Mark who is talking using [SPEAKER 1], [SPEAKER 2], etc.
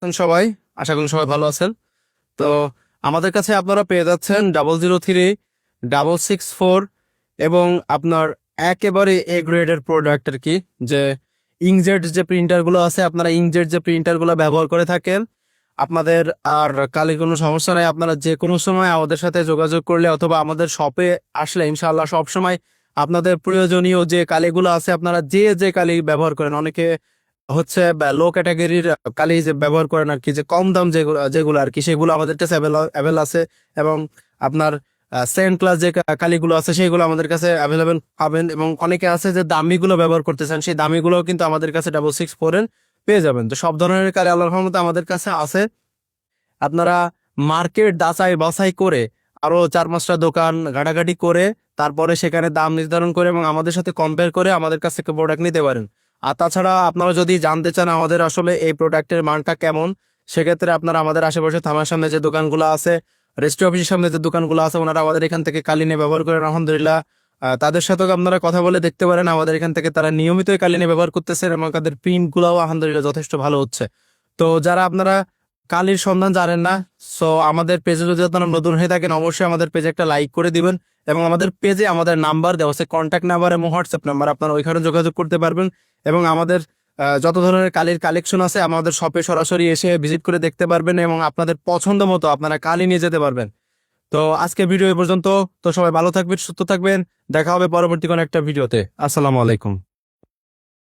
[SPEAKER 1] সবাই আশা করি সবাই ভালো আছেন। তো আমাদের কাছে আপনারা পেয়ে যাচ্ছেন 003 664 এবং আপনার একেবারে এ গ্রেডের প্রোডাক্ট আর কি, যে ইংজেট যে প্রিন্টারগুলো আছে, আপনারা ইংজেট যে প্রিন্টারগুলো ব্যবহার করে থাকেন, আপনাদের আর কালি কোনো সমস্যা নাই। আপনারা যে কোনো সময় আমাদের সাথে যোগাযোগ করলে অথবা আমাদের শপে আসলে ইনশাআল্লাহ সব সময় আপনাদের প্রয়োজনীয় যে কালিগুলো আছে, আপনারা যে কালি ব্যবহার করেন, অনেকে হচ্ছে লো ক্যাটাগরির কালি যে ব্যবহার করেন আর কি, যে কম দাম যেগুলো যেগুলো আর কি, সেগুলো আমাদের কাছে অ্যাভেল আছে। এবং আপনার সেকেন্ড ক্লাস যে কালিগুলো আছে সেগুলো আমাদের কাছে অ্যাভেলেবেল পাবেন। এবং অনেকে আছে যে দামিগুলো ব্যবহার করতে চান, সেই দামিগুলো কিন্তু আমাদের কাছে 664 পেয়ে যাবেন। তো সব ধরনের কালি আল্লাহর রহমতে আমাদের কাছে আছে। আপনারা মার্কেট যাচাই বাছাই করে আরো 4-5টা দোকান ঘাটাঘাটি করে তারপরে সেখানে দাম নির্ধারণ করে এবং আমাদের সাথে কম্পেয়ার করে আমাদের কাছ থেকে প্রোডাক্ট নিতে পারেন। আর তাছাড়া আপনারা যদি জানতে চান আমাদের আসলে এই প্রোডাক্টের মানটা কেমন, সেক্ষেত্রে আপনারা আমাদের আশেপাশে থানার সামনে যে দোকানগুলো আছে, রেজিস্ট্রি অফিসের সামনে যে দোকানগুলো আছে, ওনারা আমাদের এখান থেকে কালি নিয়ে ব্যবহার করেন আলহামদুলিল্লাহ। তাদের সাথেও আপনারা কথা বলে দেখতে পারেন, আমাদের এখান থেকে তারা নিয়মিতই কালি নিয়ে ব্যবহার করতেছেন এবং তাদের প্রিন্ট গুলাও আলহামদুলিল্লাহ যথেষ্ট ভালো হচ্ছে। তো যারা আপনারা কালির সন্ধান জানেন না, সো আমাদের পেজে যদি আপনারা নতুন হয়ে থাকেন অবশ্যই আমাদের পেজে একটা লাইক করে দিবেন এবং আমাদের পেজে আমাদের নাম্বার দেওয়া আছে, কন্ট্যাক্ট নাম্বার এবং হোয়াটসঅ্যাপ নাম্বার, আপনারা ওইখানে যোগাযোগ করতে পারবেন। এবং আমাদের যত ধরনের কালির কালেকশন আছে আমাদের শপে সরাসরি এসে ভিজিট করে দেখতে পারবেন এবং আপনাদের পছন্দ মতো আপনারা কালি নিয়ে যেতে পারবেন। তো আজকে ভিডিও এ পর্যন্ত। তো সবাই ভালো থাকবেন, সুস্থ থাকবেন, দেখা হবে পরবর্তী কোনো একটা ভিডিওতে। আসসালামু আলাইকুম।